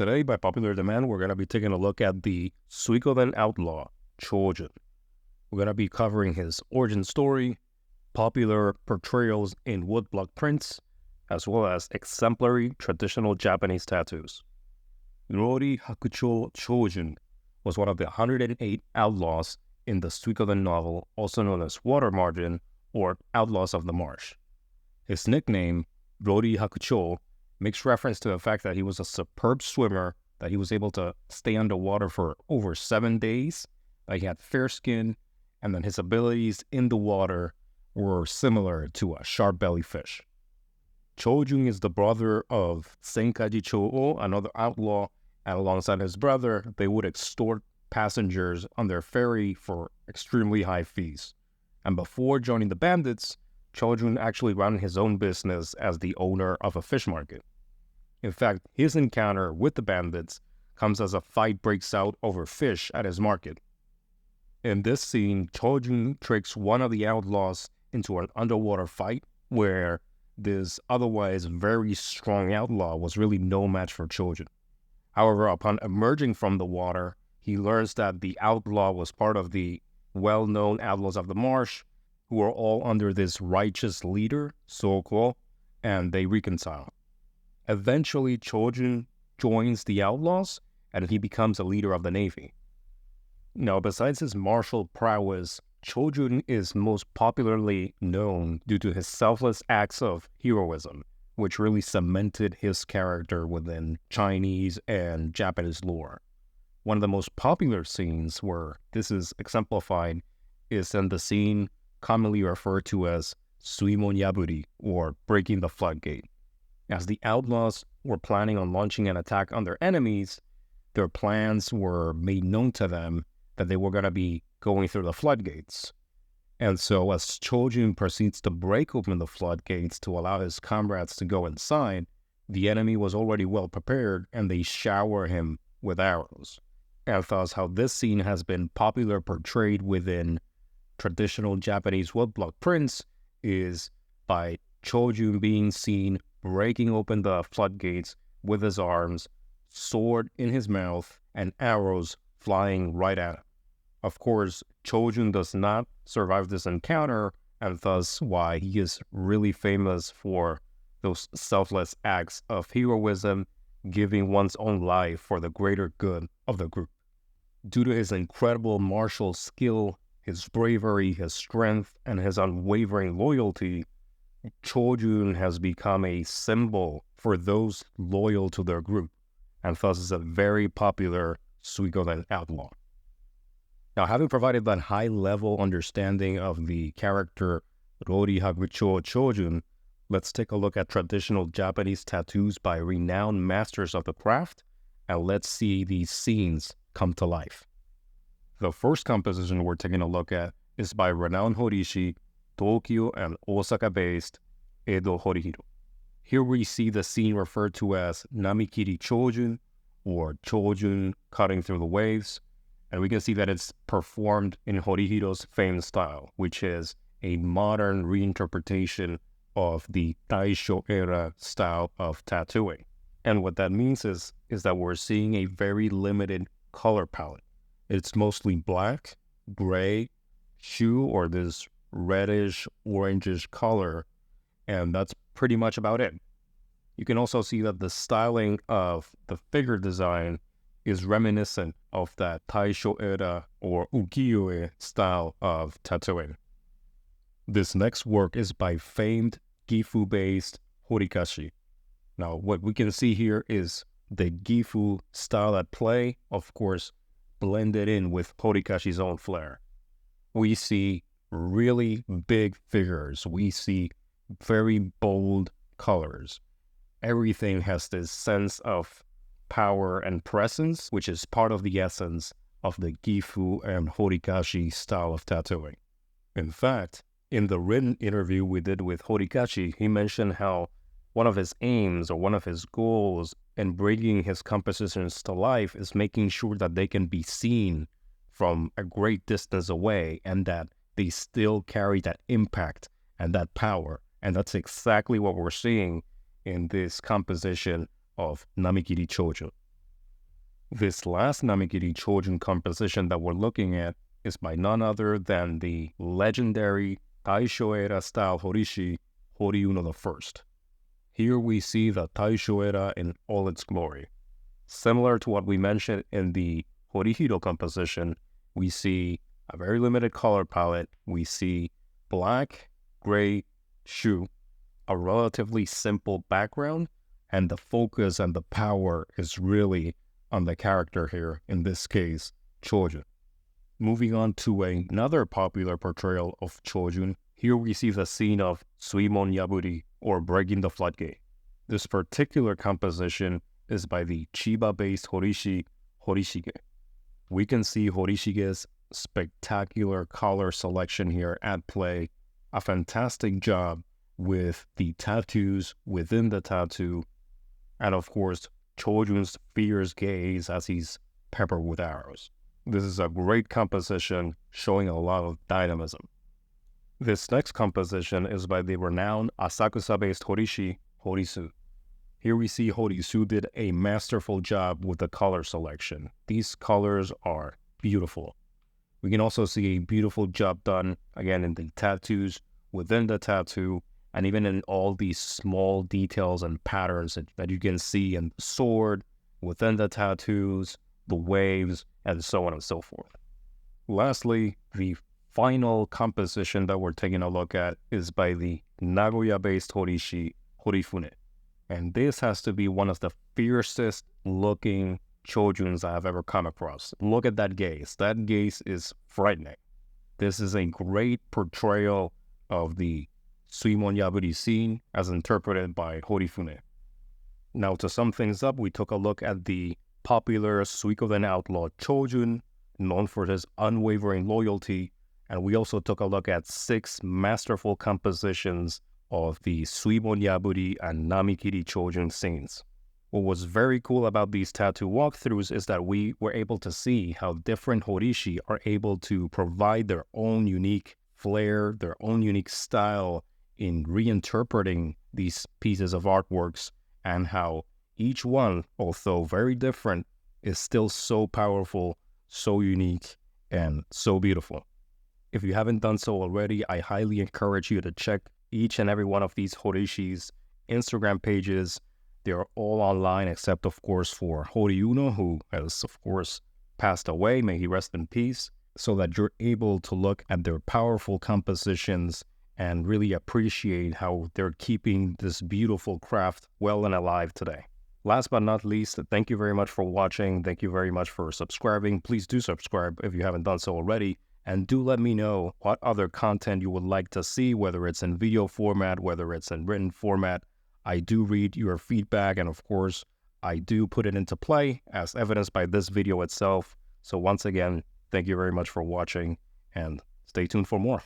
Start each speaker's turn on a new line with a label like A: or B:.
A: today, by popular demand, we're going to be taking a look at the Suikoden Outlaw Chojun. We're going to be covering his origin story, popular portrayals in woodblock prints, as well as exemplary traditional Japanese tattoos. Rori Hakucho Chojun was one of the 108 outlaws in the Suikoden novel, also known as Water Margin or Outlaws of the Marsh. His nickname, Rori Hakucho, makes reference to the fact that he was a superb swimmer, that he was able to stay underwater for over 7 days, that he had fair skin, and that his abilities in the water were similar to a sharp-bellied fish. Chojun is the brother of Senkaji Chō, another outlaw, and alongside his brother, they would extort passengers on their ferry for extremely high fees. And before joining the bandits, Chojun actually ran his own business as the owner of a fish market. In fact, his encounter with the bandits comes as a fight breaks out over fish at his market. In this scene, Chojun tricks one of the outlaws into an underwater fight where this otherwise very strong outlaw was really no match for Chojun. However, upon emerging from the water, he learns that the outlaw was part of the well-known Outlaws of the Marsh, who are all under this righteous leader, Soko, and they reconcile. Eventually, Chojun joins the Outlaws, and he becomes a leader of the Navy. Now, besides his martial prowess, Chojun is most popularly known due to his selfless acts of heroism, which really cemented his character within Chinese and Japanese lore. One of the most popular scenes where this is exemplified is in the scene commonly referred to as Suimon Yaburi, or breaking the floodgate. As the outlaws were planning on launching an attack on their enemies, their plans were made known to them that they were going to be going through the floodgates. And so as Chojun proceeds to break open the floodgates to allow his comrades to go inside, the enemy was already well prepared and they shower him with arrows. And thus how this scene has been popular portrayed within traditional Japanese woodblock prints is by Chojun being seen breaking open the floodgates with his arms, sword in his mouth, and arrows flying right at him. Of course, Chojun does not survive this encounter, and thus why he is really famous for those selfless acts of heroism, giving one's own life for the greater good of the group. Due to his incredible martial skill, his bravery, his strength, and his unwavering loyalty, Chojun has become a symbol for those loyal to their group, and thus is a very popular Suikoden outlaw. Now, having provided that high-level understanding of the character Rori Hakucho Chojun, let's take a look at traditional Japanese tattoos by renowned masters of the craft, and let's see these scenes come to life. The first composition we're taking a look at is by renowned Horishi, Tokyo and Osaka-based Edo Horihiro. Here we see the scene referred to as Namikiri Chojun, or Chojun cutting through the waves, and we can see that it's performed in Horihiro's famed style, which is a modern reinterpretation of the Taisho era style of tattooing. And what that means is that we're seeing a very limited color palette. It's mostly black, gray, hue, or this reddish, orangish color, and that's pretty much about it. You can also see that the styling of the figure design is reminiscent of that Taisho era or ukiyo-e style of tattooing. This next work is by famed Gefu-based Horikashi. Now, what we can see here is the Gefu style at play, of course, blended in with Horikashi's own flair. We see really big figures. We see very bold colors. Everything has this sense of power and presence, which is part of the essence of the Gefu and Horikashi style of tattooing. In fact, in the written interview we did with Horikashi, he mentioned how one of his aims or one of his goals in bringing his compositions to life is making sure that they can be seen from a great distance away and that they still carry that impact and that power. And that's exactly what we're seeing in this composition of Namikiri Chojun. This last Namikiri Chojun composition that we're looking at is by none other than the legendary Taisho-era style Horishi, Horiuno I. Here we see the Taisho-era in all its glory. Similar to what we mentioned in the Horihiro composition, we see a very limited color palette. We see black, gray, shoe, a relatively simple background, and the focus and the power is really on the character here, in this case, Chojun. Moving on to another popular portrayal of Chojun, here we see the scene of Suimon Yaburi, or breaking the floodgate. This particular composition is by the Chiba-based Horishige. We can see Horishige's spectacular color selection here at play, a fantastic job with the tattoos within the tattoo, and of course, Chojun's fierce gaze as he's peppered with arrows. This is a great composition showing a lot of dynamism. This next composition is by the renowned Asakusa-based Horisuu. Here we see Horisuu did a masterful job with the color selection. These colors are beautiful. We can also see a beautiful job done, again, in the tattoos, within the tattoo, and even in all these small details and patterns that you can see in the sword, within the tattoos, the waves, and so on and so forth. Lastly, the final composition that we're taking a look at is by the Nagoya-based Horifune. And this has to be one of the fiercest looking Chojuns I have ever come across. Look at that gaze. That gaze is frightening. This is a great portrayal of the Suimon Yaburi scene as interpreted by Horifune. Now, to sum things up, we took a look at the popular Suikoden Outlaw Chojun, known for his unwavering loyalty, and we also took a look at 6 masterful compositions of the Suimon Yaburi and Namikiri Chojun scenes. What was very cool about these tattoo walkthroughs is that we were able to see how different Horishi are able to provide their own unique flair, their own unique style in reinterpreting these pieces of artworks, and how each one, although very different, is still so powerful, so unique, and so beautiful. If you haven't done so already, I highly encourage you to check each and every one of these Horishi's Instagram pages. They are all online except, of course, for Horiuno, who has, of course, passed away. May he rest in peace, so that you're able to look at their powerful compositions and really appreciate how they're keeping this beautiful craft well and alive today. Last but not least, thank you very much for watching. Thank you very much for subscribing. Please do subscribe if you haven't done so already. And do let me know what other content you would like to see, whether it's in video format, whether it's in written format. I do read your feedback, and of course, I do put it into play, as evidenced by this video itself. So once again, thank you very much for watching, and stay tuned for more.